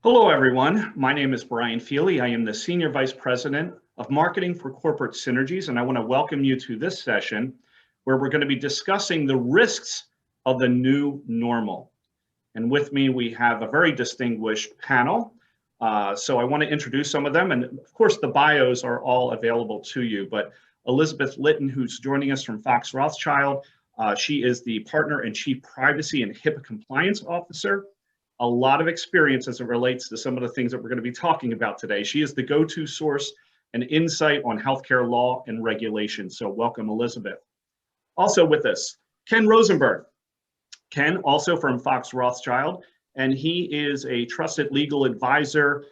Hello, everyone. My name is Brian Feeley. I am the Senior Vice President of Marketing for Corporate Synergies, and I want to welcome you to this session where we're going to be discussing the risks of the new normal. And with me, we have a very distinguished panel. So I want to introduce some of them. And of course, the bios are all available to you. But Elizabeth Litten, who's joining us from Fox Rothschild, she is the Partner and Chief Privacy and HIPAA Compliance Officer. A lot of experience as it relates to some of the things that we're going to be talking about today. She is the go-to source and insight on healthcare law and regulation. So welcome, Elizabeth. Also with us, Ken Rosenberg. Ken, also from Fox Rothschild, and he is a trusted legal advisor,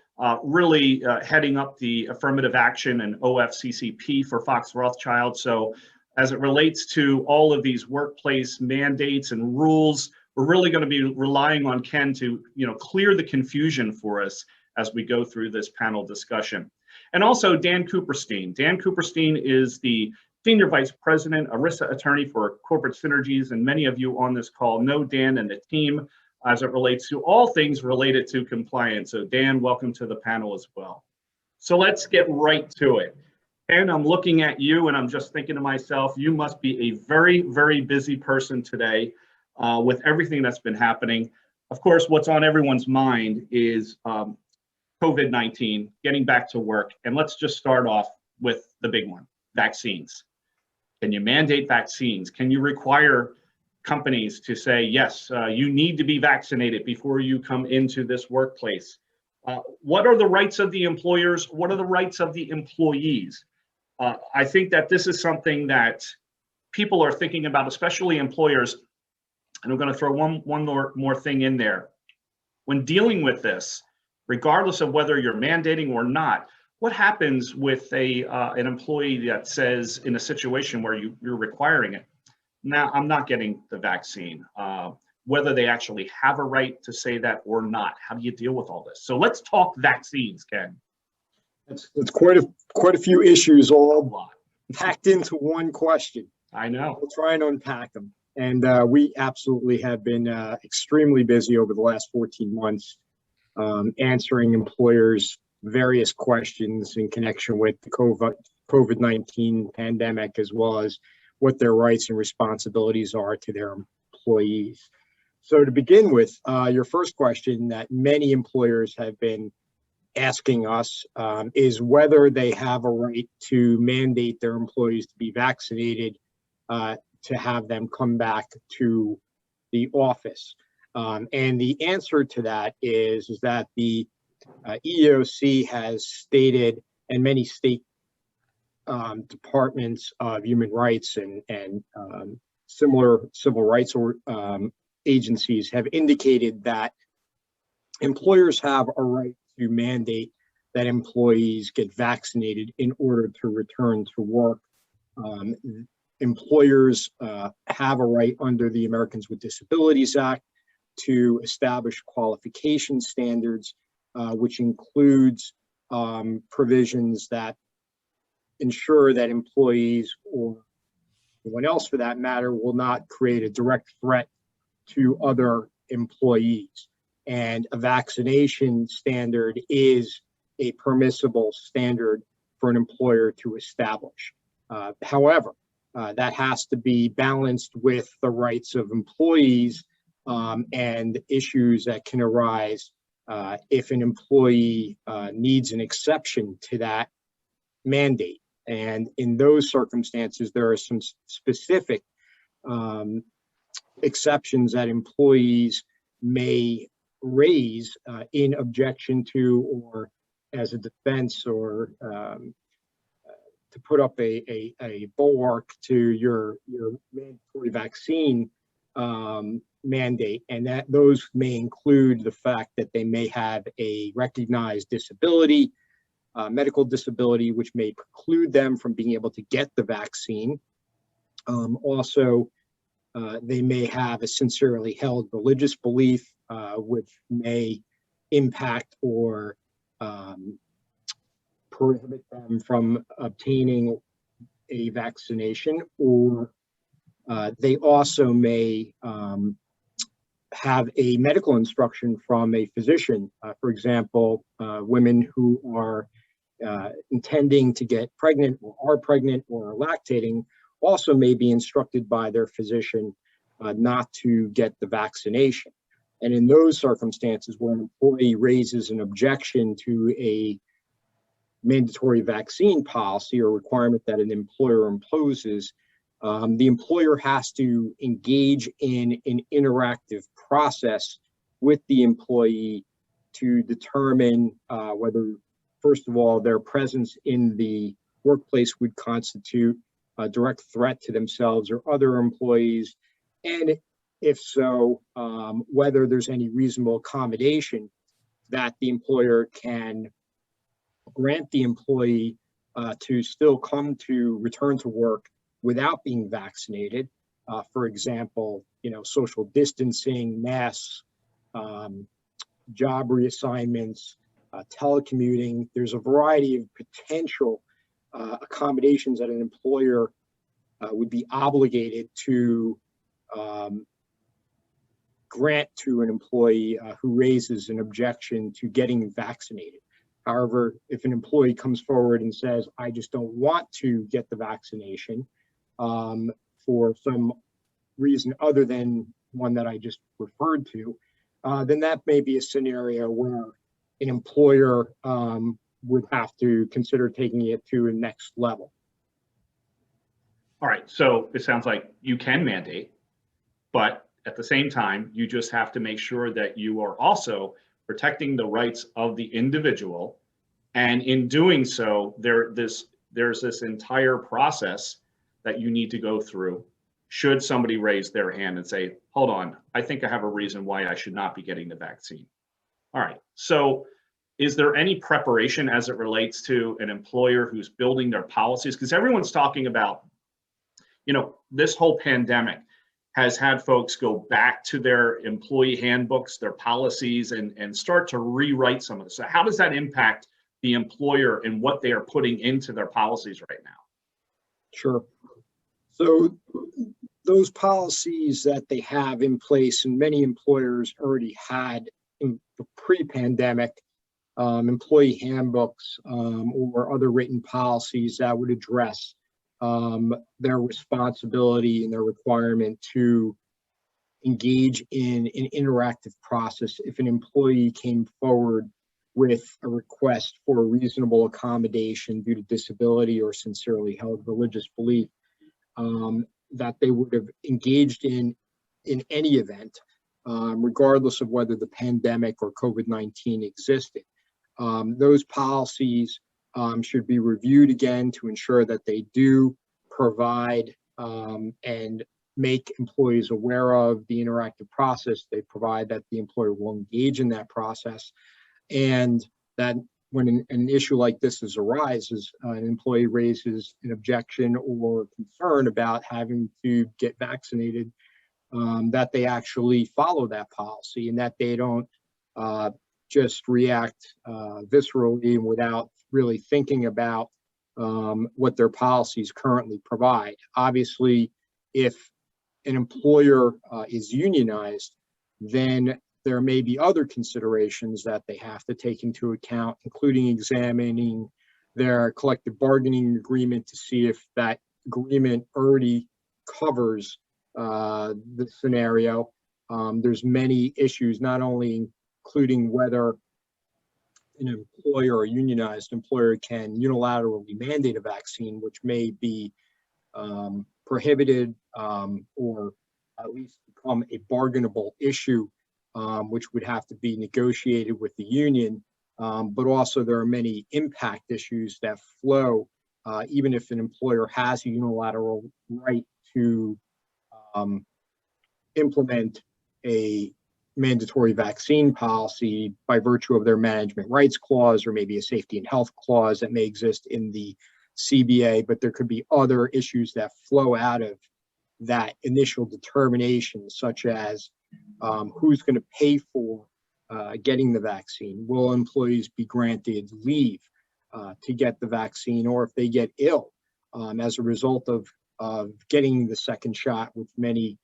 really heading up the affirmative action and OFCCP for Fox Rothschild. So as it relates to all of these workplace mandates and rules, we're really going to be relying on Ken to, clear the confusion for us as we go through this panel discussion. And also Dan Kuperstein. Dan Kuperstein is the Senior Vice President, ERISA attorney for Corporate Synergies, and many of you on this call know Dan and the team as it relates to all things related to compliance. So Dan, welcome to the panel as well. So let's get right to it. And I'm looking at you and I'm just thinking to myself, you must be a very, very busy person today. With everything that's been happening. Of course, what's on everyone's mind is COVID-19, getting back to work. And let's just start off with the big one, vaccines. Can you mandate vaccines? Can you require companies to say, yes, you need to be vaccinated before you come into this workplace? What are the rights of the employers? What are the rights of the employees? I think that this is something that people are thinking about, especially employers. And I'm going to throw one more thing in there. When dealing with this, regardless of whether you're mandating or not, what happens with an employee that says in a situation where you're requiring it? Now, I'm not getting the vaccine, whether they actually have a right to say that or not. How do you deal with all this? So let's talk vaccines, Ken. It's quite a few issues all packed into one question. I know. We'll try and unpack them. And we absolutely have been extremely busy over the last 14 months answering employers' various questions in connection with the COVID-19 pandemic, as well as what their rights and responsibilities are to their employees. So to begin with, your first question that many employers have been asking us is whether they have a right to mandate their employees to be vaccinated to have them come back to the office. And the answer to that is that the EEOC has stated, and many state departments of human rights and similar civil rights agencies have indicated that employers have a right to mandate that employees get vaccinated in order to return to work. Employers have a right under the Americans with Disabilities Act to establish qualification standards, which includes provisions that ensure that employees or anyone else for that matter will not create a direct threat to other employees. And a vaccination standard is a permissible standard for an employer to establish. However, that has to be balanced with the rights of employees and issues that can arise if an employee needs an exception to that mandate. And in those circumstances, there are some specific exceptions that employees may raise in objection to or as a defense or to put up a bulwark to your mandatory vaccine mandate, and that those may include the fact that they may have a recognized disability, medical disability, which may preclude them from being able to get the vaccine. Also, they may have a sincerely held religious belief, which may impact or prohibit them from obtaining a vaccination, or they also may have a medical instruction from a physician. For example, women who are intending to get pregnant or are pregnant or are lactating also may be instructed by their physician not to get the vaccination. And in those circumstances where an employee raises an objection to a mandatory vaccine policy or requirement that an employer imposes, the employer has to engage in an interactive process with the employee to determine whether, first of all, their presence in the workplace would constitute a direct threat to themselves or other employees, and if so, whether there's any reasonable accommodation that the employer can grant the employee to still return to work without being vaccinated. For example, social distancing, masks, job reassignments, telecommuting. There's a variety of potential accommodations that an employer would be obligated to grant to an employee who raises an objection to getting vaccinated. However, if an employee comes forward and says, I just don't want to get the vaccination for some reason other than one that I just referred to, then that may be a scenario where an employer would have to consider taking it to a next level. All right, so it sounds like you can mandate, but at the same time, you just have to make sure that you are also protecting the rights of the individual. And in doing so, there's this entire process that you need to go through. Should somebody raise their hand and say, hold on, I think I have a reason why I should not be getting the vaccine. All right, so is there any preparation as it relates to an employer who's building their policies? Because everyone's talking about, this whole pandemic has had folks go back to their employee handbooks, their policies, and start to rewrite some of this. So how does that impact the employer and what they are putting into their policies right now? Sure. So those policies that they have in place, and many employers already had in the pre-pandemic, employee handbooks or other written policies that would address their responsibility and their requirement to engage in an interactive process if an employee came forward with a request for a reasonable accommodation due to disability or sincerely held religious belief, that they would have engaged in any event, regardless of whether the pandemic or COVID-19 existed. Those policies should be reviewed again to ensure that they do provide and make employees aware of the interactive process. They provide that the employer will engage in that process, and that when an issue like this arises, an employee raises an objection or concern about having to get vaccinated, that they actually follow that policy and that they don't just react viscerally and without really thinking about what their policies currently provide. Obviously, if an employer is unionized, then there may be other considerations that they have to take into account, including examining their collective bargaining agreement to see if that agreement already covers the scenario. There's many issues, not only including whether an employer or a unionized employer can unilaterally mandate a vaccine, which may be prohibited or at least become a bargainable issue, which would have to be negotiated with the union. But also there are many impact issues that flow, even if an employer has a unilateral right to implement a mandatory vaccine policy by virtue of their management rights clause, or maybe a safety and health clause that may exist in the CBA, but there could be other issues that flow out of that initial determination, such as who's going to pay for getting the vaccine. Will employees be granted leave to get the vaccine, or if they get ill as a result of getting the second shot, which many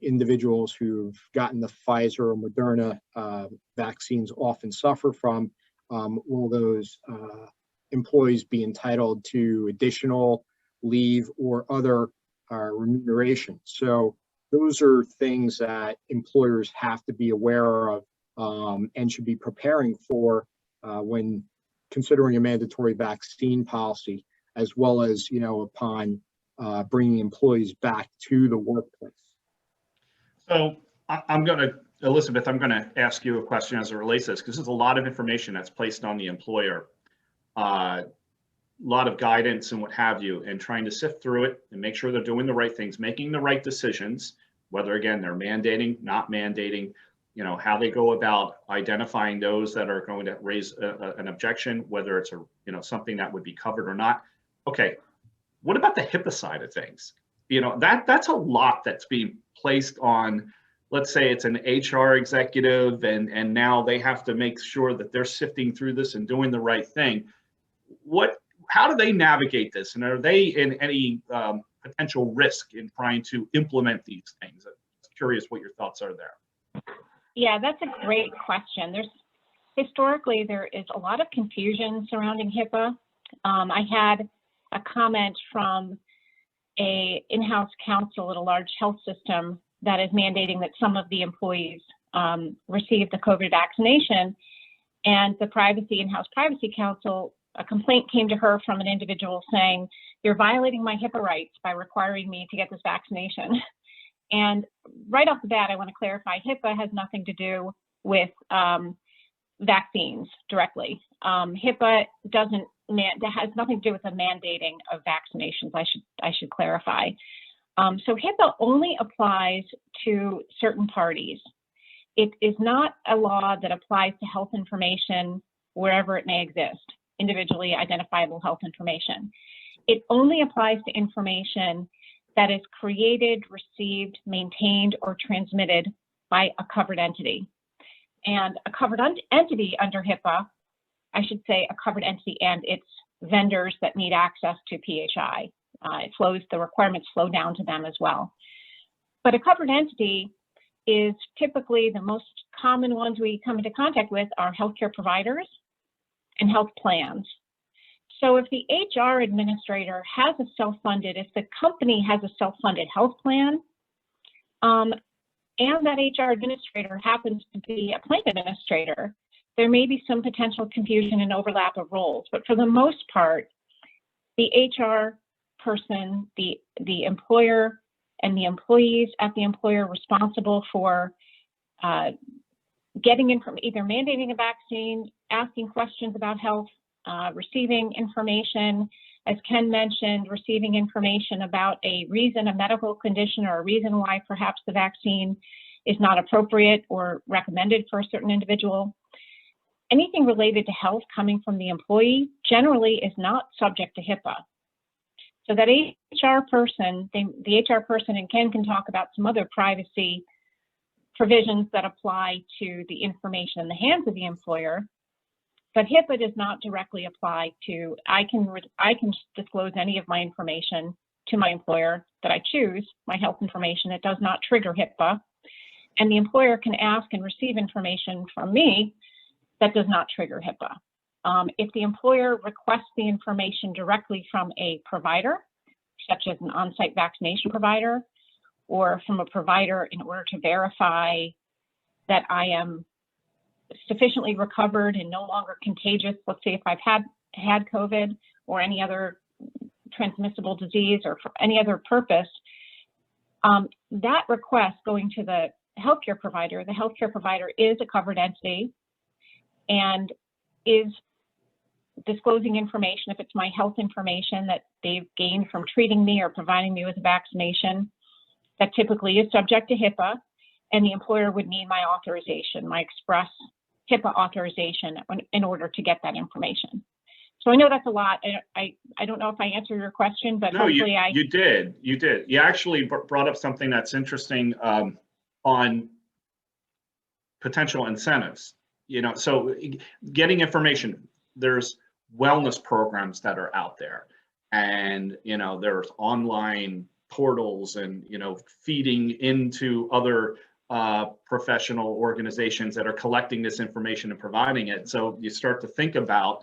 individuals who've gotten the Pfizer or Moderna vaccines often suffer from. Will those employees be entitled to additional leave or other remuneration? So those are things that employers have to be aware of and should be preparing for when considering a mandatory vaccine policy, as well as, upon bringing employees back to the workplace. So Elizabeth, I'm going to ask you a question as it relates to this, because there's a lot of information that's placed on the employer, a lot of guidance and what have you, and trying to sift through it and make sure they're doing the right things, making the right decisions, whether, again, they're mandating, not mandating, how they go about identifying those that are going to raise an objection, whether it's something that would be covered or not. Okay, what about the HIPAA side of things? That's a lot that's being placed on, let's say it's an HR executive, and now they have to make sure that they're sifting through this and doing the right thing. How do they navigate this? And are they in any potential risk in trying to implement these things? I'm curious what your thoughts are there. Yeah, that's a great question. Historically, there is a lot of confusion surrounding HIPAA. I had a comment from an in-house counsel at a large health system that is mandating that some of the employees receive the COVID vaccination, and the in-house privacy counsel, a complaint came to her from an individual saying, "You're violating my HIPAA rights by requiring me to get this vaccination." And right off the bat, I want to clarify, HIPAA has nothing to do with vaccines directly. HIPAA has nothing to do with the mandating of vaccinations. I should clarify. So HIPAA only applies to certain parties. It is not a law that applies to health information wherever it may exist, individually identifiable health information. It only applies to information that is created, received, maintained, or transmitted by a covered entity. And a covered entity under HIPAA, I should say a covered entity and its vendors that need access to PHI. The requirements flow down to them as well. But a covered entity is typically, the most common ones we come into contact with are healthcare providers and health plans. So if the HR administrator has a self-funded, if the company has a self-funded health plan, and that HR administrator happens to be a plan administrator, there may be some potential confusion and overlap of roles. But for the most part, the HR person, the employer, and the employees at the employer responsible for getting either mandating a vaccine, asking questions about health, receiving information, as Ken mentioned, receiving information about a medical condition or a reason why perhaps the vaccine is not appropriate or recommended for a certain individual. Anything related to health coming from the employee generally is not subject to HIPAA. So that HR person, the HR person, and Ken can talk about some other privacy provisions that apply to the information in the hands of the employer, but HIPAA does not directly apply to, I can disclose any of my information to my employer that I choose, my health information. It does not trigger HIPAA. And the employer can ask and receive information from me that does not trigger HIPAA. If the employer requests the information directly from a provider, such as an on-site vaccination provider, or from a provider in order to verify that I am sufficiently recovered and no longer contagious, let's say if I've had COVID or any other transmissible disease or for any other purpose, that request going to the healthcare provider is a covered entity and is disclosing information, if it's my health information that they've gained from treating me or providing me with a vaccination, that typically is subject to HIPAA, and the employer would need my authorization, my express HIPAA authorization in order to get that information. So I know that's a lot. I don't know if I answered your question, but no, you did. You actually brought up something that's interesting on potential incentives. So getting information, there's wellness programs that are out there, and there's online portals and, feeding into other professional organizations that are collecting this information and providing it. So you start to think about,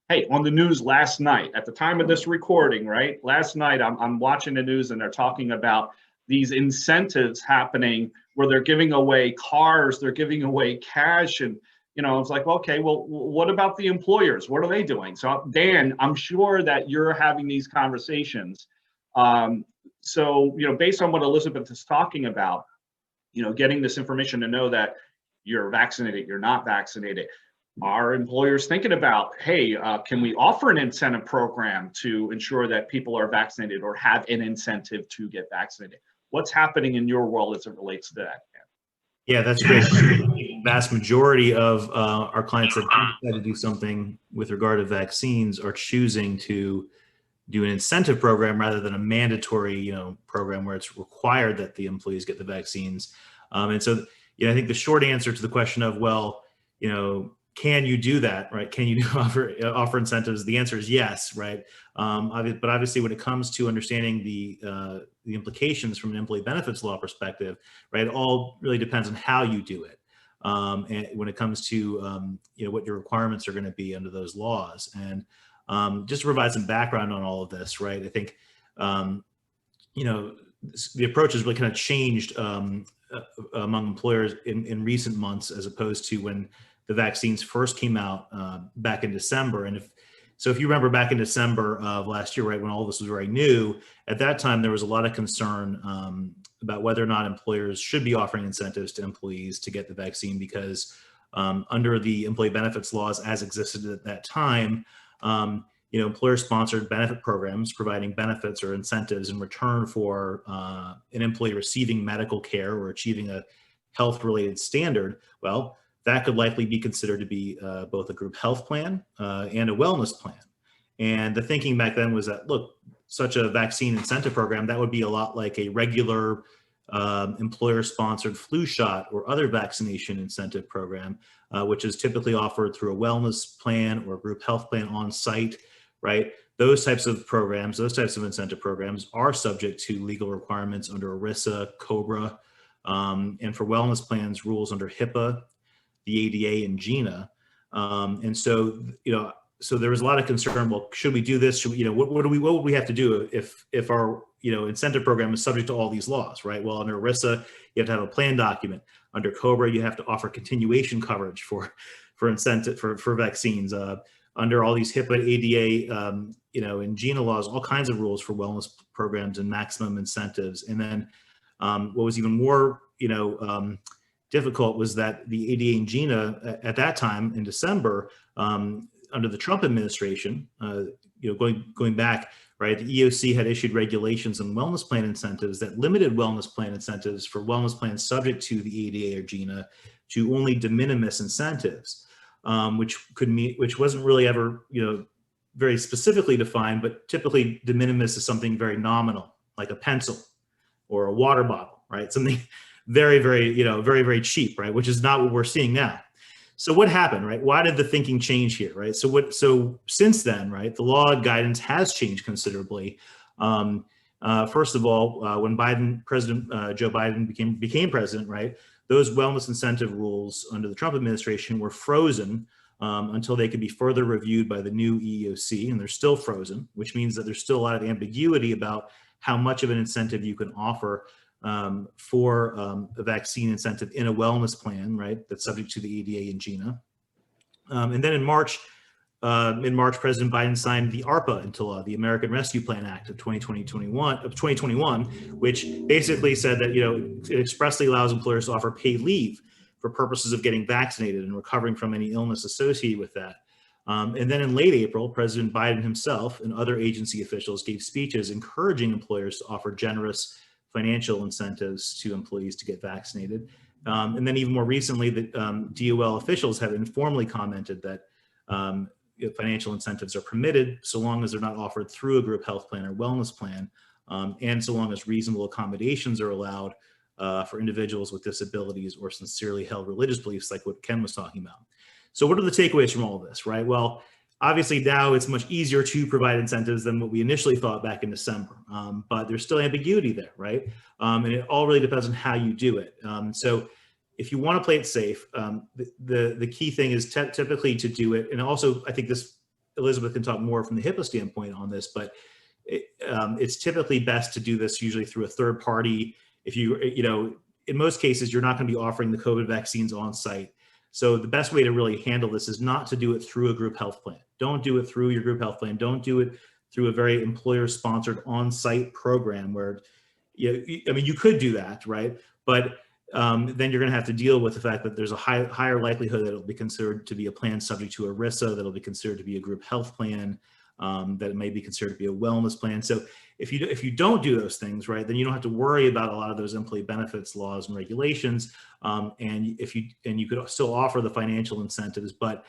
hey, on the news last night, at the time of this recording, right? Last night, I'm watching the news and they're talking about these incentives happening where they're giving away cars, they're giving away cash. And, it's like, okay, well, what about the employers? What are they doing? So Dan, I'm sure that you're having these conversations. So, based on what Elizabeth is talking about, getting this information to know that you're vaccinated, you're not vaccinated. Are employers thinking about, hey, can we offer an incentive program to ensure that people are vaccinated or have an incentive to get vaccinated? What's happening in your world as it relates to that? Yeah, that's great. The vast majority of our clients that decide to do something with regard to vaccines are choosing to do an incentive program rather than a mandatory, program where it's required that the employees get the vaccines. And so, I think the short answer to the question of, well, can you do that, right? Can you offer incentives? The answer is yes, right? But obviously, when it comes to understanding the implications from an employee benefits law perspective, right, it all really depends on how you do it. And when it comes to what your requirements are going to be under those laws. And just to provide some background on all of this, right? I think the approach has really kind of changed among employers in recent months, as opposed to when the vaccines first came out back in December. And if you remember back in December of last year, right, when all this was very new, at that time, there was a lot of concern about whether or not employers should be offering incentives to employees to get the vaccine, because under the employee benefits laws as existed at that time, employer-sponsored benefit programs providing benefits or incentives in return for an employee receiving medical care or achieving a health-related standard, well, that could likely be considered to be both a group health plan and a wellness plan. And the thinking back then was that, look, such a vaccine incentive program, that would be a lot like a regular employer-sponsored flu shot or other vaccination incentive program, which is typically offered through a wellness plan or a group health plan on site, right? Those types of programs, those types of incentive programs are subject to legal requirements under ERISA, COBRA, and for wellness plans, rules under HIPAA, the ADA, and GINA. And so, so there was a lot of concern. Well, should we do this? Should we, what would we have to do if our incentive program is subject to all these laws, right? Well, under ERISA, you have to have a plan document. Under COBRA, you have to offer continuation coverage for incentive for vaccines. Under all these HIPAA, ADA, and GINA laws, all kinds of rules for wellness programs and maximum incentives. And then what was even more, difficult was that the ADA and GINA at that time in December, under the Trump administration, going back, right, the EOC had issued regulations on wellness plan incentives that limited wellness plan incentives for wellness plans subject to the ADA or GINA to only de minimis incentives, which wasn't really ever, very specifically defined, but typically de minimis is something very nominal, like a pencil or a water bottle, right? Something very, very, very, very cheap, right? Which is not what we're seeing now. So what happened, right? Why did the thinking change here, right? So since then, right, the law guidance has changed considerably. First of all, when President Joe Biden became president, right, those wellness incentive rules under the Trump administration were frozen until they could be further reviewed by the new EEOC, and they're still frozen, which means that there's still a lot of ambiguity about how much of an incentive you can offer for a vaccine incentive in a wellness plan, right, that's subject to the ADA and GINA. And then in March, President Biden signed the ARPA into law, the American Rescue Plan Act of 2021, which basically said that, it expressly allows employers to offer paid leave for purposes of getting vaccinated and recovering from any illness associated with that. And then in late April, President Biden himself and other agency officials gave speeches encouraging employers to offer generous financial incentives to employees to get vaccinated. And then even more recently, the DOL officials have informally commented that financial incentives are permitted so long as they're not offered through a group health plan or wellness plan, and so long as reasonable accommodations are allowed for individuals with disabilities or sincerely held religious beliefs, like what Ken was talking about. So what are the takeaways from all of this, right? Well, Obviously, now it's much easier to provide incentives than what we initially thought back in December, but there's still ambiguity there, right? And it all really depends on how you do it. So if you want to play it safe, the key thing is typically to do it, and also I think this, Elizabeth can talk more from the HIPAA standpoint on this, but it's typically best to do this usually through a third party. If in most cases, you're not going to be offering the COVID vaccines on site. So the best way to really handle this is not to do it through a group health plan. Don't do it through your group health plan. Don't do it through a very employer-sponsored on-site program where, you could do that, right? But then you're going to have to deal with the fact that there's a higher likelihood that it'll be considered to be a plan subject to ERISA, that'll be considered to be a group health plan, that it may be considered to be a wellness plan. So if you don't do those things, right, then you don't have to worry about a lot of those employee benefits laws and regulations, and you could still offer the financial incentives, but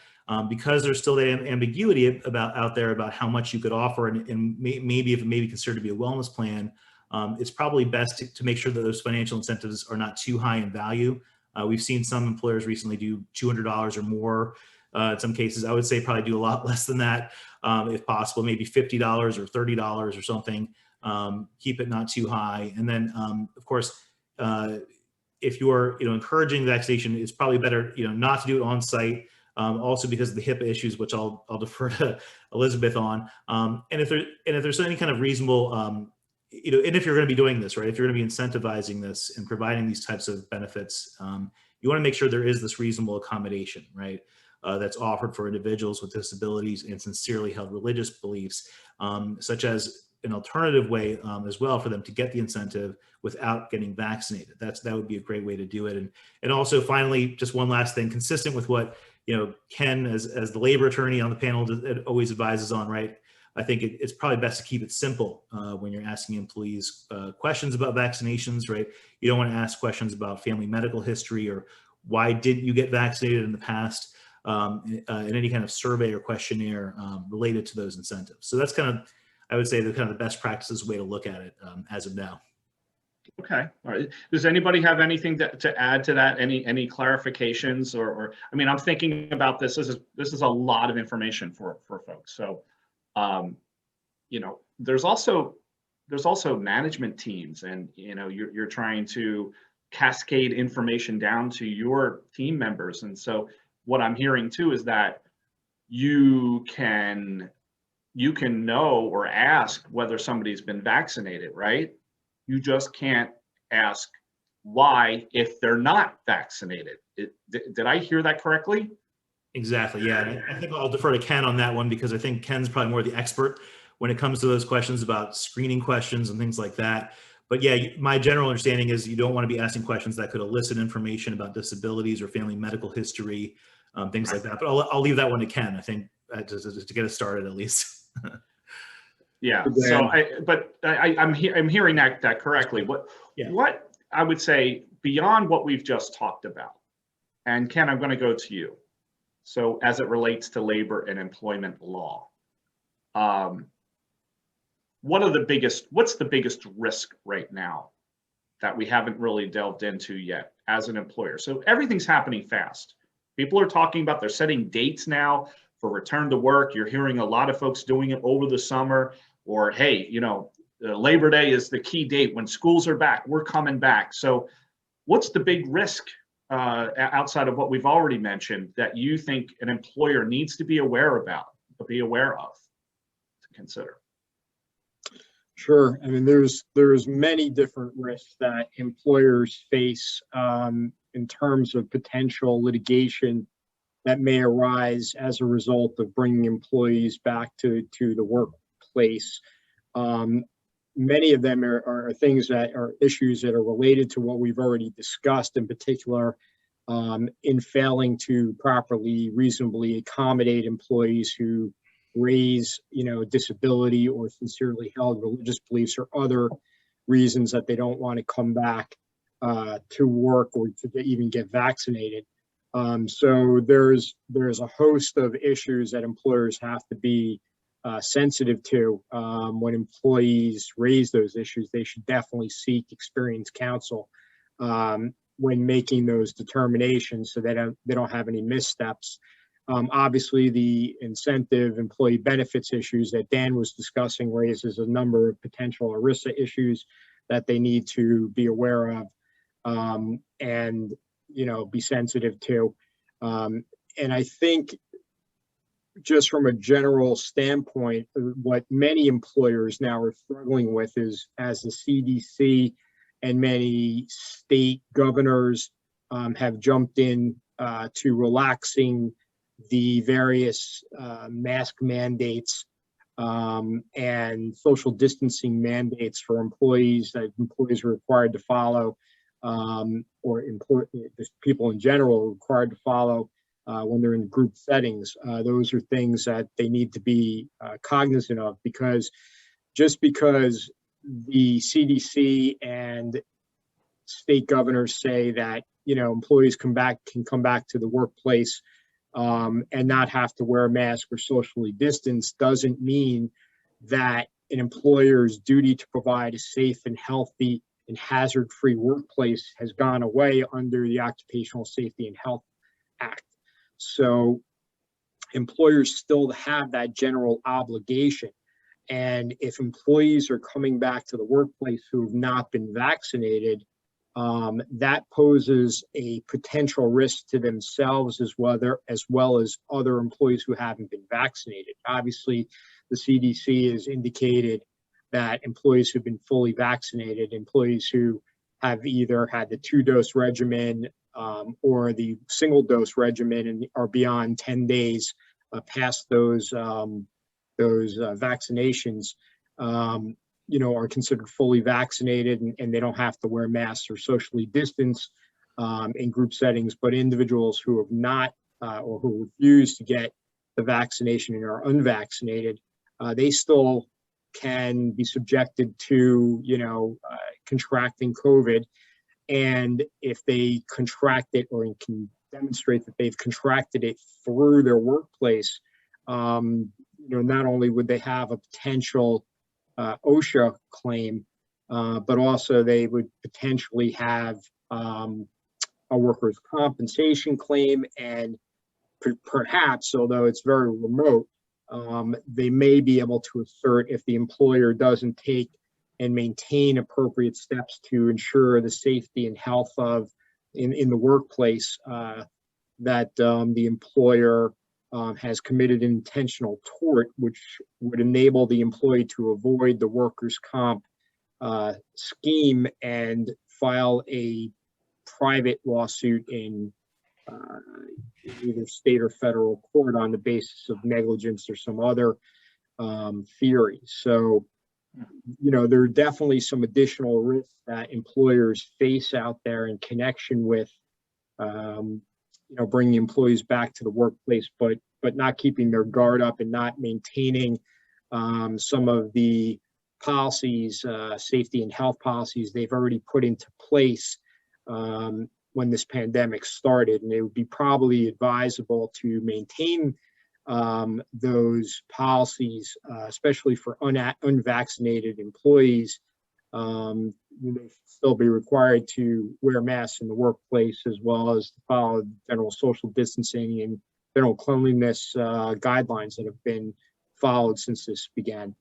because there's still that ambiguity out there about how much you could offer, and maybe if it may be considered to be a wellness plan, it's probably best to make sure that those financial incentives are not too high in value. We've seen some employers recently do $200 or more. In some cases, I would say probably do a lot less than that, if possible, maybe $50 or $30 or something. Keep it not too high. And then, of course, if you're encouraging vaccination, it's probably better not to do it on site. Also because of the HIPAA issues, which I'll defer to Elizabeth on. And if there's any kind of reasonable, and if you're going to be doing this, right, if you're going to be incentivizing this and providing these types of benefits, you want to make sure there is this reasonable accommodation, right, that's offered for individuals with disabilities and sincerely held religious beliefs, such as an alternative way as well for them to get the incentive without getting vaccinated. That would be a great way to do it. And also finally, just one last thing, consistent with what Ken, as the labor attorney on the panel, always advises on, right? I think it's probably best to keep it simple when you're asking employees questions about vaccinations, right? You don't want to ask questions about family medical history or why didn't you get vaccinated in the past, in any kind of survey or questionnaire related to those incentives. So that's kind of, I would say, the kind of the best practices way to look at it as of now. Okay. All right. Does anybody have anything to add to that? Any clarifications or I mean, I'm thinking about this. This is a lot of information for folks. So, there's also management teams, and you're trying to cascade information down to your team members. And so what I'm hearing too is that you can know or ask whether somebody's been vaccinated, right? You just can't ask why if they're not vaccinated. Did I hear that correctly? Exactly. Yeah. And I think I'll defer to Ken on that one because I think Ken's probably more the expert when it comes to those questions about screening questions and things like that. But yeah, my general understanding is you don't want to be asking questions that could elicit information about disabilities or family medical history, things like that. But I'll leave that one to Ken, I think, to get us started at least. Yeah. So I'm hearing that correctly. What I would say beyond what we've just talked about, and Ken, I'm going to go to you. So as it relates to labor and employment law, what's the biggest risk right now that we haven't really delved into yet as an employer? So everything's happening fast. People are talking about, they're setting dates now for return to work. You're hearing a lot of folks doing it over the summer, or, hey, Labor Day is the key date when schools are back, we're coming back. So what's the big risk outside of what we've already mentioned that you think an employer needs to be aware of, to consider? Sure. I mean, there's many different risks that employers face in terms of potential litigation that may arise as a result of bringing employees back to the workplace. Many of them are things that are issues that are related to what we've already discussed, in particular, in failing to properly, reasonably accommodate employees who raise, disability or sincerely held religious beliefs or other reasons that they don't want to come back to work or to even get vaccinated. So there's a host of issues that employers have to be sensitive to. When employees raise those issues, they should definitely seek experienced counsel when making those determinations so they don't have any missteps. Obviously, the incentive employee benefits issues that Dan was discussing raises a number of potential ERISA issues that they need to be aware of, and be sensitive to. And I think just from a general standpoint, what many employers now are struggling with is, as the CDC and many state governors have jumped in to relaxing the various mask mandates and social distancing mandates for employees that employees are required to follow, or people in general are required to follow when they're in group settings. Those are things that they need to be cognizant of, because just because the CDC and state governors say that employees can come back to the workplace and not have to wear a mask or socially distance, doesn't mean that an employer's duty to provide a safe and healthy and hazard-free workplace has gone away under the Occupational Safety and Health Act. So employers still have that general obligation. And if employees are coming back to the workplace who have not been vaccinated, that poses a potential risk to themselves as well as other employees who haven't been vaccinated. Obviously, the CDC has indicated that employees who've been fully vaccinated, employees who have either had the 2-dose regimen or the single-dose regimen and are beyond 10 days past those vaccinations, are considered fully vaccinated, and they don't have to wear masks or socially distance in group settings. But individuals who have not or who refuse to get the vaccination and are unvaccinated, they still can be subjected to contracting COVID. And if they contract it or can demonstrate that they've contracted it through their workplace, not only would they have a potential OSHA claim, but also they would potentially have a workers' compensation claim, and perhaps, although it's very remote, they may be able to assert, if the employer doesn't take and maintain appropriate steps to ensure the safety and health of in the workplace, that the employer has committed an intentional tort, which would enable the employee to avoid the workers' comp scheme and file a private lawsuit in either state or federal court on the basis of negligence or some other theory. So, there are definitely some additional risks that employers face out there in connection with bringing employees back to the workplace, but not keeping their guard up and not maintaining some of the policies, safety and health policies they've already put into place when this pandemic started. And it would be probably advisable to maintain those policies, especially for unvaccinated employees. They should still be required to wear masks in the workplace, as well as to follow general social distancing and general cleanliness guidelines that have been followed since this began.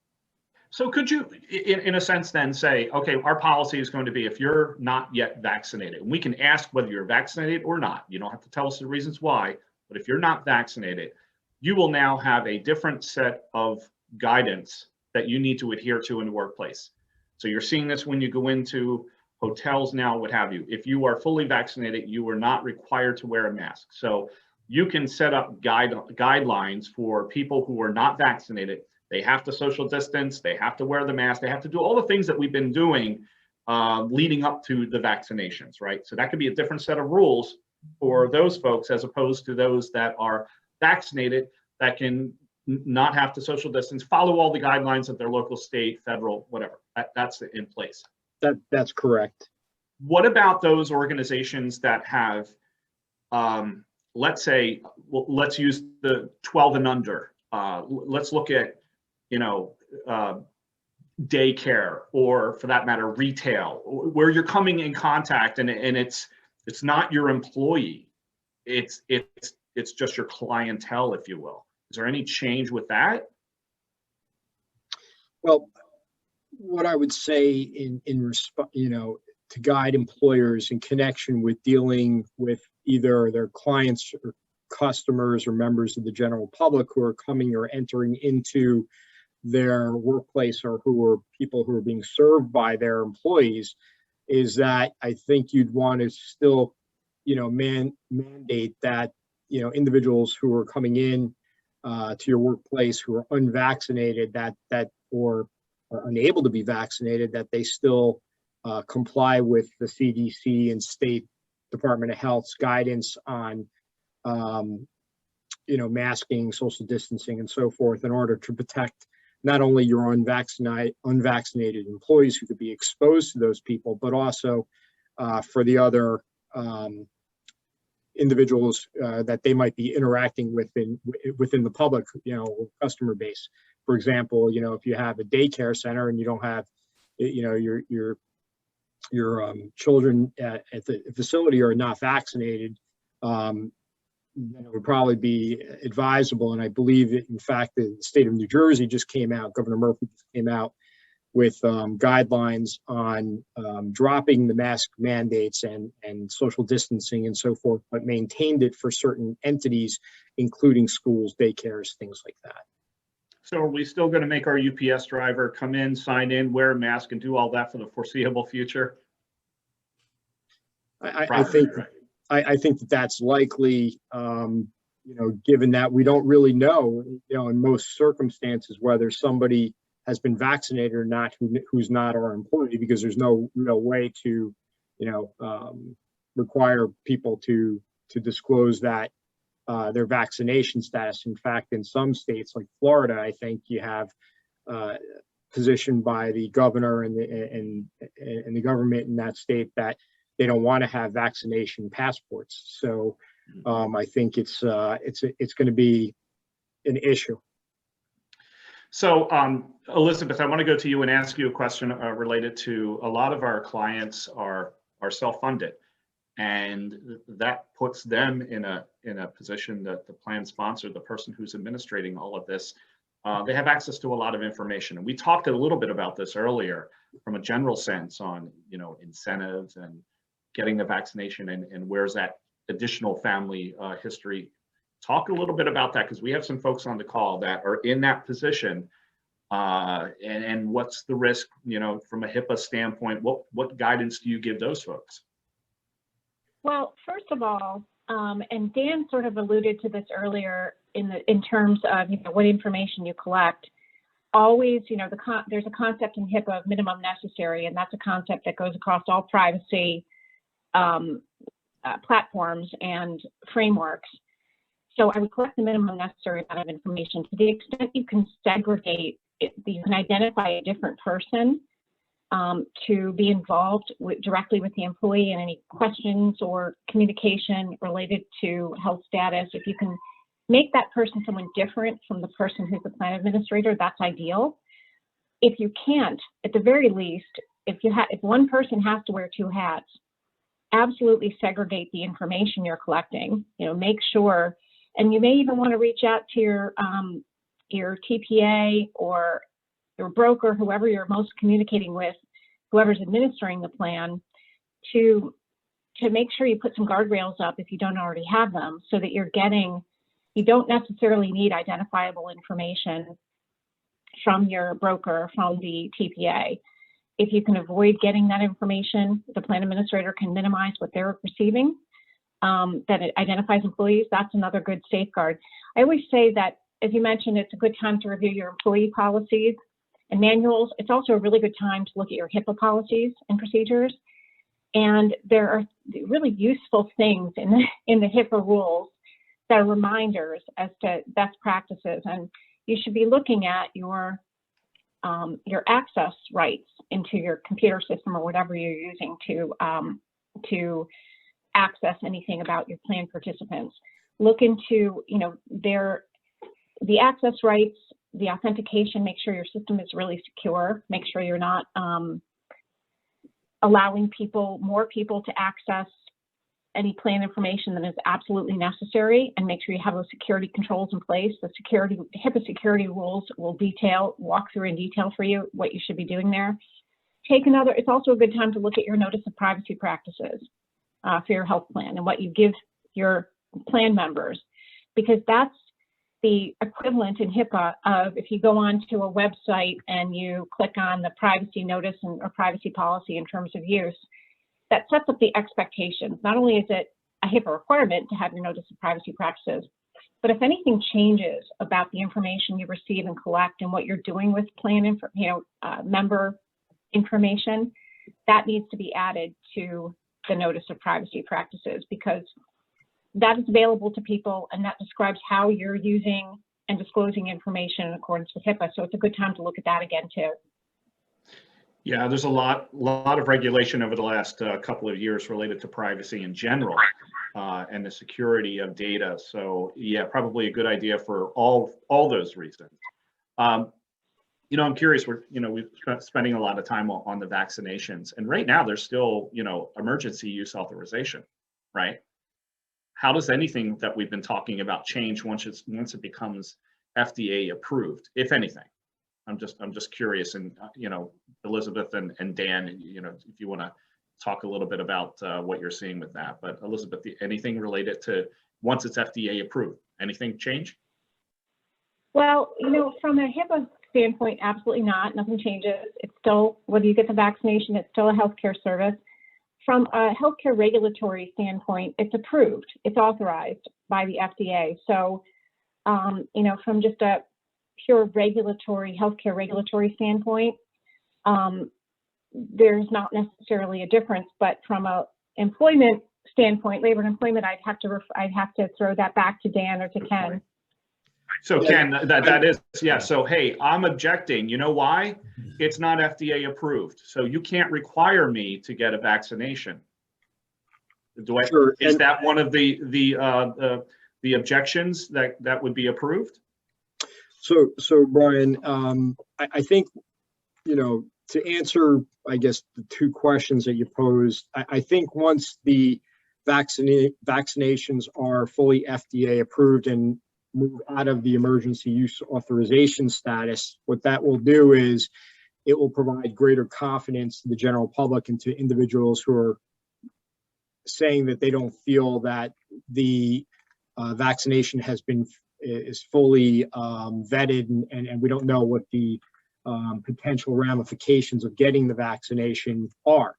So could you, in a sense, then say, okay, our policy is going to be, if you're not yet vaccinated, and we can ask whether you're vaccinated or not. You don't have to tell us the reasons why, but if you're not vaccinated, you will now have a different set of guidance that you need to adhere to in the workplace. So you're seeing this when you go into hotels now, what have you. If you are fully vaccinated, you are not required to wear a mask. So you can set up guidelines for people who are not vaccinated. They have to social distance, they have to wear the mask, they have to do all the things that we've been doing leading up to the vaccinations, right? So that could be a different set of rules for those folks, as opposed to those that are vaccinated that can not have to social distance, follow all the guidelines of their local, state, federal, whatever. That's in place. That's correct. What about those organizations that have, let's say, well, let's use the 12 and under. Let's look at, daycare, or for that matter, retail, where you're coming in contact and it's not your employee. It's it's just your clientele, if you will. Is there any change with that? Well, what I would say in response, to guide employers in connection with dealing with either their clients or customers or members of the general public who are coming or entering into their workplace, or who are people who are being served by their employees, is that I think you'd want to still, mandate that, individuals who are coming in to your workplace who are unvaccinated, or are unable to be vaccinated, that they still comply with the CDC and state Department of Health's guidance on, masking, social distancing, and so forth, in order to protect not only your unvaccinated employees who could be exposed to those people, but also for the other individuals that they might be interacting with within the public, customer base. For example, if you have a daycare center and you don't have, your children at the facility are not vaccinated, then it would probably be advisable. And I believe that, in fact, the state of New Jersey just came out, Governor Murphy just came out with guidelines on dropping the mask mandates and social distancing and so forth, but maintained it for certain entities, including schools, daycares, things like that. So are we still going to make our UPS driver come in, sign in, wear a mask, and do all that for the foreseeable future? I think that that's likely, given that we don't really know, in most circumstances, whether somebody has been vaccinated or not, who's not our employee, because there's no way to, require people to disclose that their vaccination status. In fact, in some states like Florida, I think you have positioned by the governor and the government in that state that they don't want to have vaccination passports. So I think it's going to be an issue. So Elizabeth, I want to go to you and ask you a question related to a lot of our clients are self-funded, and that puts them in a position that the plan sponsor, the person who's administrating all of this, they have access to a lot of information. And we talked a little bit about this earlier from a general sense on, incentives and getting the vaccination and where's that additional family history. Talk a little bit about that, because we have some folks on the call that are in that position, and what's the risk, from a HIPAA standpoint. What guidance do you give those folks? Well, first of all, and Dan sort of alluded to this earlier in terms of what information you collect. Always, there's a concept in HIPAA of minimum necessary, and that's a concept that goes across all privacy platforms and frameworks. So I would collect the minimum necessary amount of information. To the extent you can segregate it, you can identify a different person to be involved directly with the employee in any questions or communication related to health status. If you can make that person someone different from the person who's the plan administrator, that's ideal. If you can't, at the very least, if one person has to wear two hats, absolutely segregate the information you're collecting. Make sure. And you may even want to reach out to your TPA or your broker, whoever you're most communicating with, whoever's administering the plan, to make sure you put some guardrails up if you don't already have them, so that you don't necessarily need identifiable information from your broker, from the TPA. If you can avoid getting that information, the plan administrator can minimize what they're receiving. That it identifies employees, that's another good safeguard. I always say that, as you mentioned, it's a good time to review your employee policies and manuals. It's also a really good time to look at your HIPAA policies and procedures. And there are really useful things in the HIPAA rules that are reminders as to best practices. And you should be looking at your access rights into your computer system or whatever you're using to access anything about your plan participants. Look into, the access rights, the authentication, make sure your system is really secure, make sure you're not allowing more people to access any plan information that is absolutely necessary, and make sure you have those security controls in place. The HIPAA security rules will walk through in detail for you what you should be doing there. It's also a good time to look at your notice of privacy practices for your health plan and what you give your plan members, because that's the equivalent in HIPAA of if you go onto a website and you click on the privacy notice or privacy policy in terms of use, that sets up the expectations. Not only is it a HIPAA requirement to have your notice of privacy practices, but if anything changes about the information you receive and collect and what you're doing with plan member information, that needs to be added to the notice of privacy practices, because that is available to people and that describes how you're using and disclosing information in accordance with HIPAA. So it's a good time to look at that again too. Yeah, there's a lot of regulation over the last couple of years related to privacy in general and the security of data. So yeah, probably a good idea for all those reasons. I'm curious. We've spending a lot of time on the vaccinations, and right now there's still emergency use authorization, right? How does anything that we've been talking about change once it becomes FDA approved, if anything? I'm just curious, and Elizabeth and Dan, if you want to talk a little bit about what you're seeing with that. But Elizabeth, anything related to once it's FDA approved, anything change? Well, from a HIPAA standpoint, absolutely not. Nothing changes. It's still, whether you get the vaccination, it's still a healthcare service. From a healthcare regulatory standpoint, it's approved. It's authorized by the FDA. So, from just a pure healthcare regulatory standpoint, there's not necessarily a difference. But from a employment standpoint, labor and employment, I'd have to throw that back to Dan or to Ken. So Ken, that is, yeah. So hey, I'm objecting. You know why? It's not FDA approved. So you can't require me to get a vaccination. Sure. Is that one of the objections that would be approved? So Brian, I think, to answer, I guess, the two questions that you posed, I think once the vaccinations are fully FDA approved and move out of the emergency use authorization status, what that will do is it will provide greater confidence to the general public and to individuals who are saying that they don't feel that the vaccination is fully vetted, and we don't know what the potential ramifications of getting the vaccination are.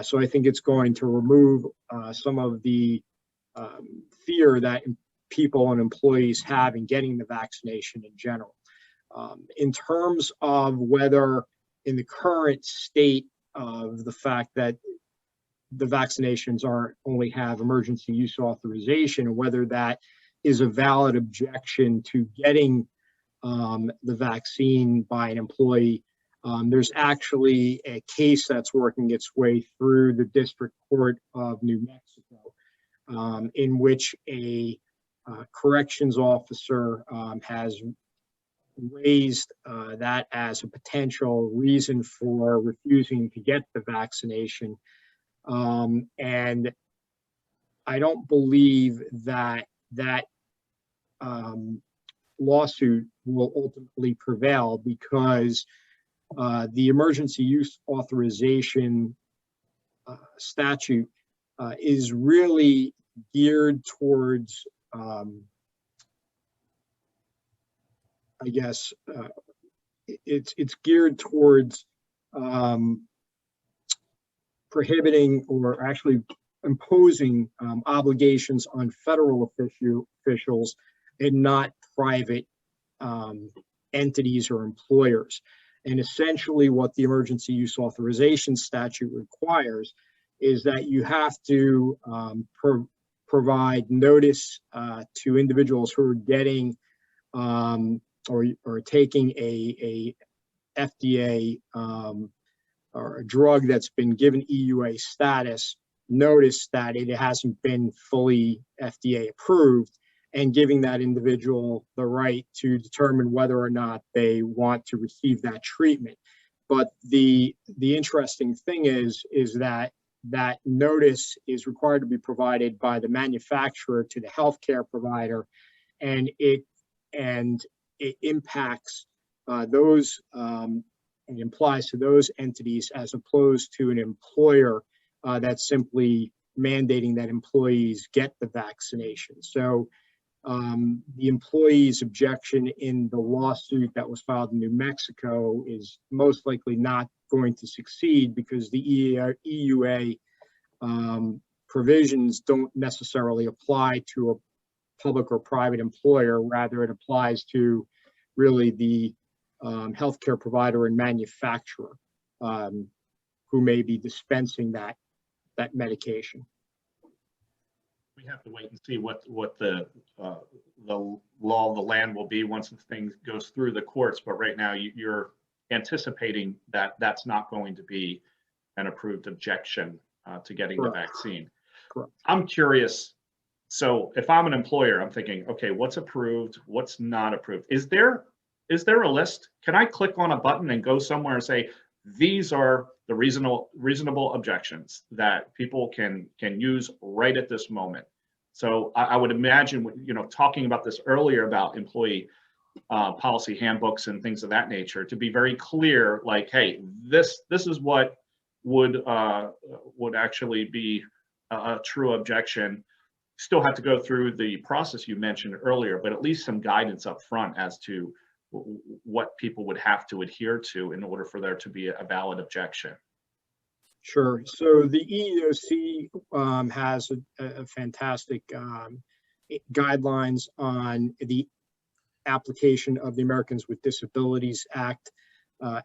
So I think it's going to remove some of the fear that people and employees have in getting the vaccination in general. In terms of whether in the current state of the fact that the vaccinations only have emergency use authorization, whether that is a valid objection to getting the vaccine by an employee, there's actually a case that's working its way through the District Court of New Mexico, in which a corrections officer has raised that as a potential reason for refusing to get the vaccination. And I don't believe that lawsuit will ultimately prevail, because the emergency use authorization statute is really geared towards, I guess, it's geared towards prohibiting or actually imposing obligations on federal officials and not private entities or employers. And essentially what the emergency use authorization statute requires is that you have to provide notice to individuals who are getting or taking a FDA or a drug that's been given EUA status, notice that it hasn't been fully FDA approved, and giving that individual the right to determine whether or not they want to receive that treatment. But the interesting thing is that that notice is required to be provided by the manufacturer to the healthcare provider, and it impacts those and applies to those entities as opposed to an employer that's simply mandating that employees get the vaccination. So the employee's objection in the lawsuit that was filed in New Mexico is most likely not going to succeed because the EUA provisions don't necessarily apply to a public or private employer. Rather, it applies to really the healthcare provider and manufacturer who may be dispensing that medication. We have to wait and see what the law of the land will be once the thing goes through the courts. But right now, you're anticipating that that's not going to be an approved objection to getting the vaccine. Correct. I'm curious. So if I'm an employer, I'm thinking, okay, what's approved? What's not approved? Is there a list? Can I click on a button and go somewhere and say, these are the reasonable objections that people can use right at this moment? So I would imagine, talking about this earlier about employee policy handbooks and things of that nature, to be very clear, like, hey, this is what would actually be a true objection. Still have to go through the process you mentioned earlier, but at least some guidance up front as to what people would have to adhere to in order for there to be a valid objection. Sure. So the EEOC has a fantastic guidelines on the application of the Americans with Disabilities Act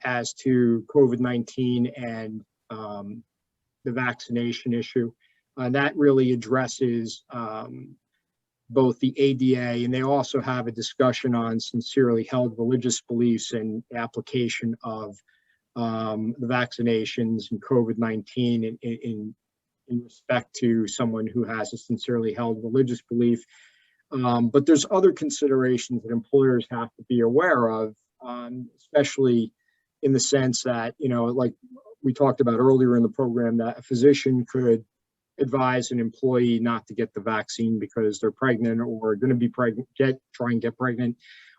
as to COVID-19 and the vaccination issue. That really addresses both the ADA, and they also have a discussion on sincerely held religious beliefs and application of the vaccinations and COVID-19 in respect to someone who has a sincerely held religious belief. But there's other considerations that employers have to be aware of, especially in the sense that, like we talked about earlier in the program, that a physician could advise an employee not to get the vaccine because they're pregnant or going to be pregnant, try and get pregnant,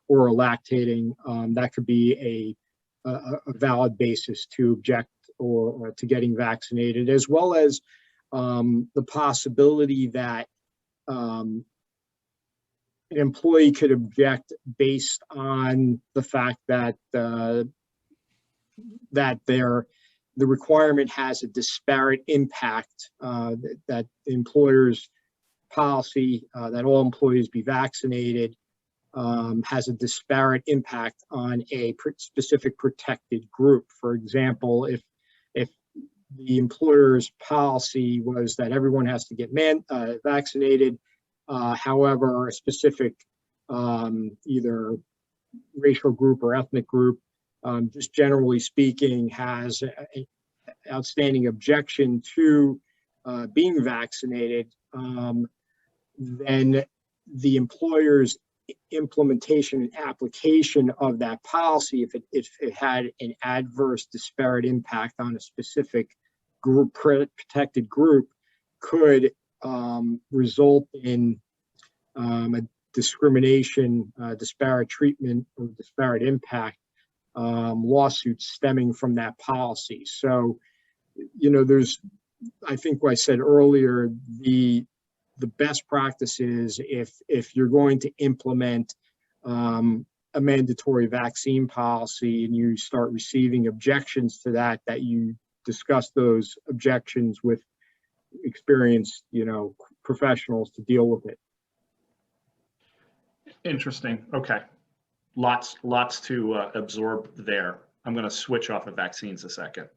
or are lactating. That could be a valid basis to object or to getting vaccinated, as well as the possibility that an employee could object based on the fact that the requirement has a disparate impact, that the employer's policy that all employees be vaccinated has a disparate impact on a specific protected group. For example, if the employer's policy was that everyone has to get vaccinated, however, a specific either racial group or ethnic group, just generally speaking, has an outstanding objection to being vaccinated, then the employer's implementation and application of that policy, if it had an adverse disparate impact on a specific group, protected group, could result in a discrimination, disparate treatment, or disparate impact lawsuits stemming from that policy. So, there's, I think what I said earlier, the best practice is if you're going to implement a mandatory vaccine policy and you start receiving objections to that you discuss those objections with experienced, professionals to deal with it. Interesting. Okay. Lots to absorb there. I'm going to switch off of vaccines a second,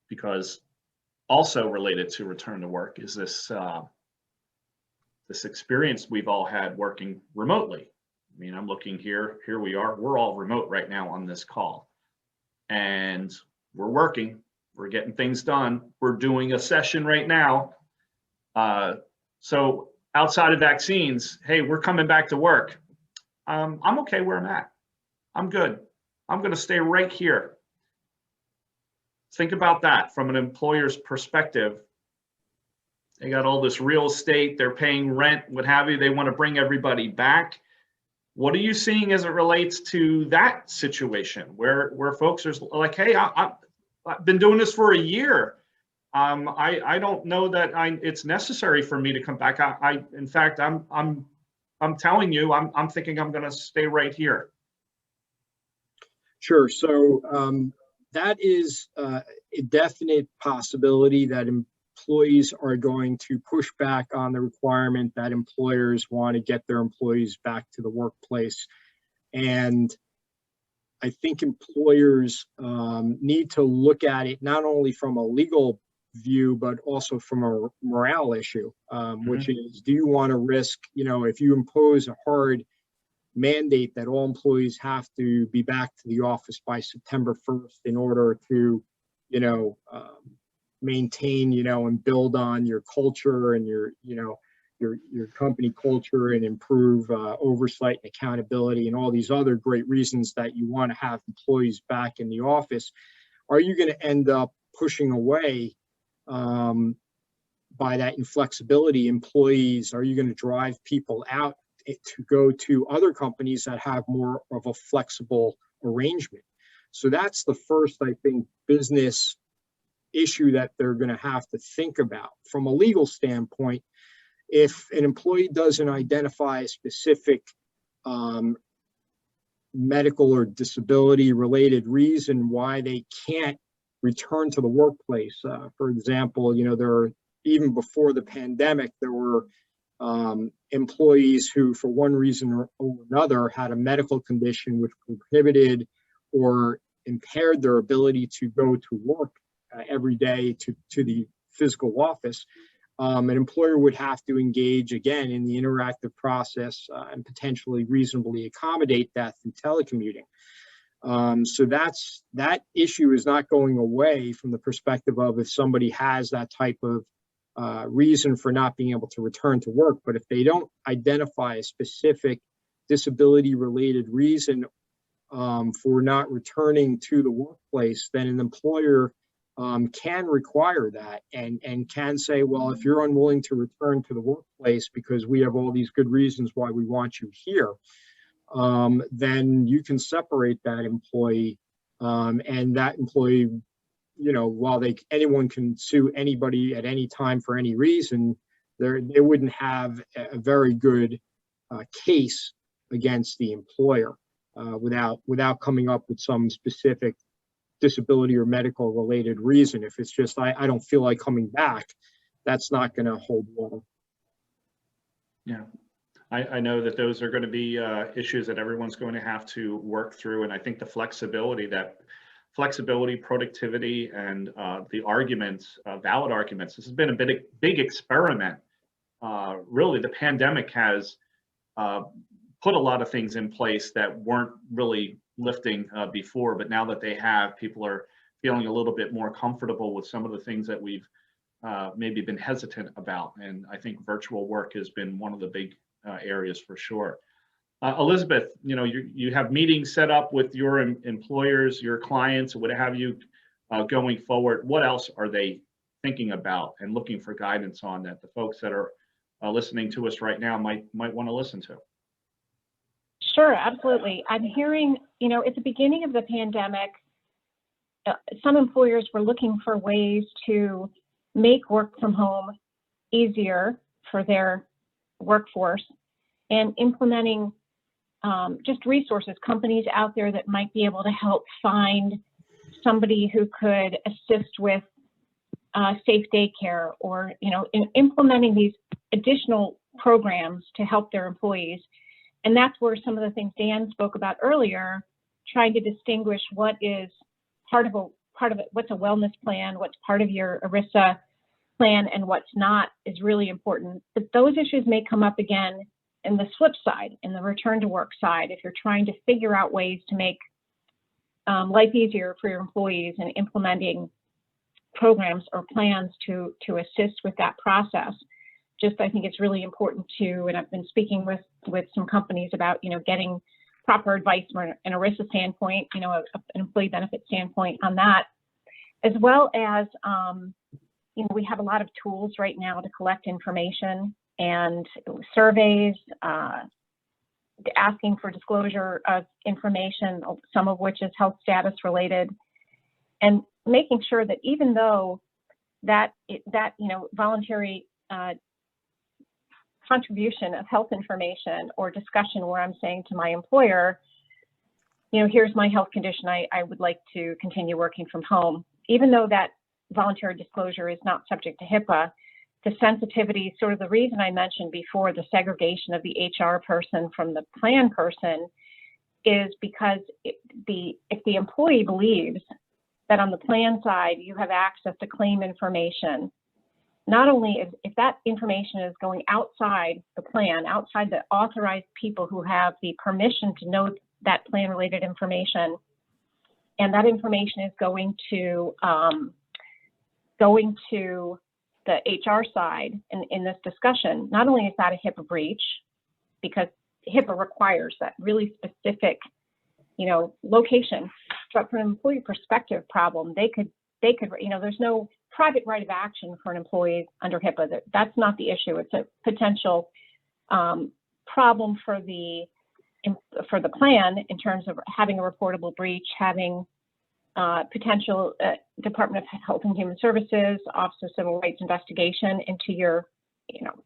because also related to return to work is this experience we've all had working remotely. I mean, I'm looking here we are, we're all remote right now on this call, and we're working, we're getting things done. We're doing a session right now. So outside of vaccines, hey, we're coming back to work. I'm okay where I'm at. I'm good. I'm going to stay right here. Think about that from an employer's perspective. They got all this real estate, they're paying rent, what have you. They want to bring everybody back. What are you seeing as it relates to that situation where folks are like, hey, I've been doing this for a year. I don't know that it's necessary for me to come back. In fact, I'm telling you, I'm thinking I'm going to stay right here. Sure. So that is a definite possibility that employees are going to push back on the requirement that employers want to get their employees back to the workplace. And I think employers need to look at it not only from a legal view, but also from a morale issue, which is, do you want to risk, if you impose a hard mandate that all employees have to be back to the office by September 1st in order to, maintain, and build on your culture and your company culture and improve oversight and accountability and all these other great reasons that you want to have employees back in the office, are you going to end up pushing away by that inflexibility employees? Are you going to drive people out to go to other companies that have more of a flexible arrangement? So that's the first, I think, business issue that they're going to have to think about. From a legal standpoint, if an employee doesn't identify a specific medical or disability related reason why they can't return to the workplace, for example, there are, even before the pandemic, there were employees who, for one reason or another, had a medical condition which prohibited or impaired their ability to go to work every day to the physical office. An employer would have to engage again in the interactive process and potentially reasonably accommodate that through telecommuting. So that issue is not going away from the perspective of if somebody has that type of reason for not being able to return to work. But if they don't identify a specific disability related reason for not returning to the workplace, then an employer can require that and can say, well, if you're unwilling to return to the workplace because we have all these good reasons why we want you here, then you can separate that employee, and that employee, while anyone can sue anybody at any time for any reason, they wouldn't have a very good case against the employer without coming up with some specific disability or medical related reason. If it's just, I don't feel like coming back, that's not going to hold water. Yeah. I know that those are going to be issues that everyone's going to have to work through. And I think the flexibility, productivity, and the arguments, valid arguments, this has been a big experiment. Really, the pandemic has put a lot of things in place that weren't really lifting before, but now that they have, people are feeling a little bit more comfortable with some of the things that we've maybe been hesitant about. And I think virtual work has been one of the big areas for sure. Elizabeth, you have meetings set up with your employers, your clients, what have you, going forward. What else are they thinking about and looking for guidance on that the folks that are listening to us right now might want to listen to? Sure, absolutely. I'm hearing, at the beginning of the pandemic, some employers were looking for ways to make work from home easier for their workforce and implementing just resources, companies out there that might be able to help find somebody who could assist with safe daycare or, implementing these additional programs to help their employees. And that's where some of the things Dan spoke about earlier, trying to distinguish what is part of it, what's a wellness plan, what's part of your ERISA plan, and what's not, is really important. But those issues may come up again in the flip side, in the return to work side, if you're trying to figure out ways to make life easier for your employees and implementing programs or plans to assist with that process. I think it's really important to, and I've been speaking with some companies about, getting proper advice from an ERISA standpoint, an employee benefit standpoint on that, as well as, we have a lot of tools right now to collect information and surveys, asking for disclosure of information, some of which is health status related, and making sure that even though that voluntary contribution of health information or discussion where I'm saying to my employer, here's my health condition, I would like to continue working from home. Even though that voluntary disclosure is not subject to HIPAA, the sensitivity, sort of the reason I mentioned before, the segregation of the HR person from the plan person, is because if the employee believes that on the plan side you have access to claim information, not only if that information is going outside the plan, outside the authorized people who have the permission to know that plan related information, and that information is going to the HR side in this discussion, not only is that a HIPAA breach, because HIPAA requires that really specific, location, but from an employee perspective problem, they could, there's no private right of action for an employee under HIPAA. That's not the issue. It's a potential problem for the plan in terms of having a reportable breach, having potential Department of Health and Human Services, Office of Civil Rights investigation into your,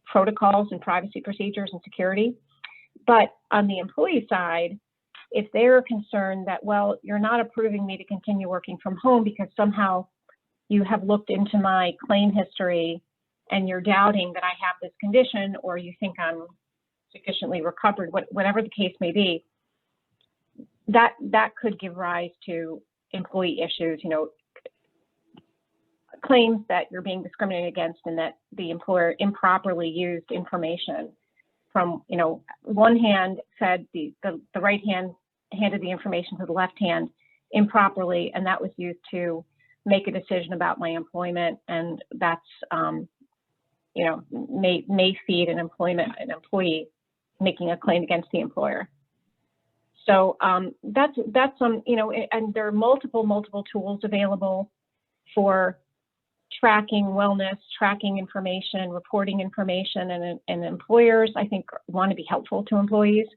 protocols and privacy procedures and security. But on the employee side, if they're concerned that, well, you're not approving me to continue working from home because somehow you have looked into my claim history and you're doubting that I have this condition, or you think I'm sufficiently recovered, whatever the case may be, that could give rise to employee issues, claims that you're being discriminated against and that the employer improperly used information from, one hand said the right hand handed the information to the left hand improperly, and that was used to make a decision about my employment, and that's, may feed an employee making a claim against the employer. So that's some, and there are multiple tools available for tracking wellness, tracking information, reporting information, and employers, I think, want to be helpful to employees.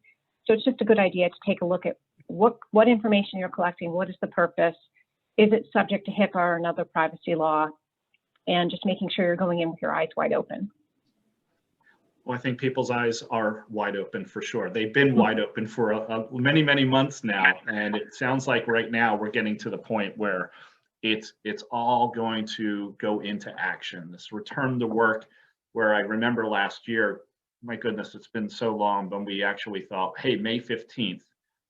So it's just a good idea to take a look at what information you're collecting, what is the purpose, is it subject to HIPAA or another privacy law, and just making sure you're going in with your eyes wide open. Well, I think people's eyes are wide open for sure. They've been wide open for many months now, and it sounds like right now we're getting to the point where it's all going to go into action. This return to work, where I remember last year, my goodness, it's been so long, when we actually thought, hey, May 15th,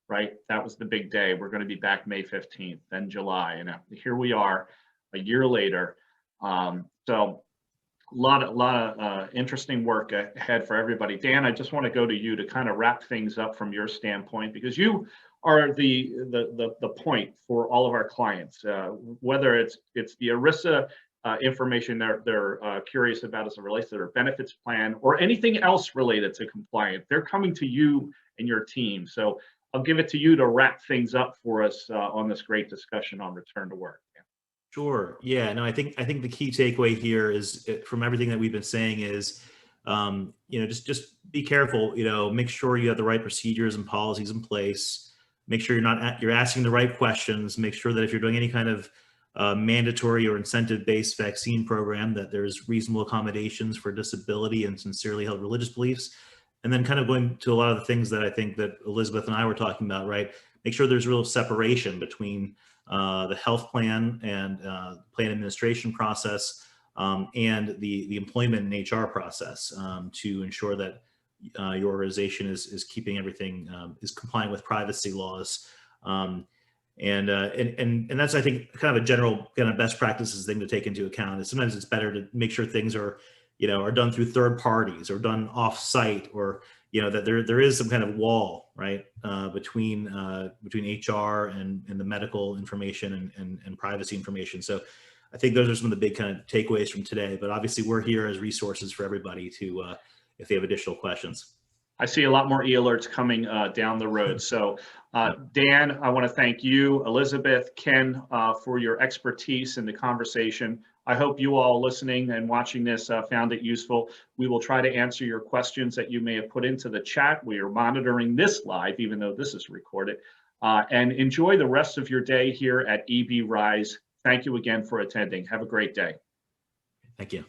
right? That was the big day. We're going to be back May 15th, then July, and here we are a year later. So a lot of interesting work ahead for everybody. Dan, I just want to go to you to kind of wrap things up from your standpoint, because you are the point for all of our clients, whether it's the ERISA information they're curious about as it relates to their benefits plan, or anything else related to compliance. They're coming to you and your team. So I'll give it to you to wrap things up for us on this great discussion on return to work. Sure. Yeah. No, I think the key takeaway here is, from everything that we've been saying, is, just be careful. Make sure you have the right procedures and policies in place. Make sure you're asking the right questions. Make sure that if you're doing any kind of mandatory or incentive-based vaccine program, that there's reasonable accommodations for disability and sincerely held religious beliefs. And then kind of going to a lot of the things that I think that Elizabeth and I were talking about, right? Make sure there's real separation between the health plan and plan administration process and the employment and HR process to ensure that your organization is keeping everything, is complying with privacy laws. And that's, I think, kind of a general kind of best practices thing to take into account. Is sometimes it's better to make sure things are done through third parties or done off site, or that there is some kind of wall, right, between HR and the medical information and privacy information. So I think those are some of the big kind of takeaways from today. But obviously, we're here as resources for everybody to if they have additional questions. I see a lot more e-alerts coming down the road. So Dan, I want to thank you, Elizabeth, Ken, for your expertise in the conversation I hope you all listening and watching this found it useful. We will try to answer your questions that you may have put into the chat. We are monitoring this live, even though this is recorded. And enjoy the rest of your day here at EB Rise. Thank you again for attending. Have a great day. Thank you.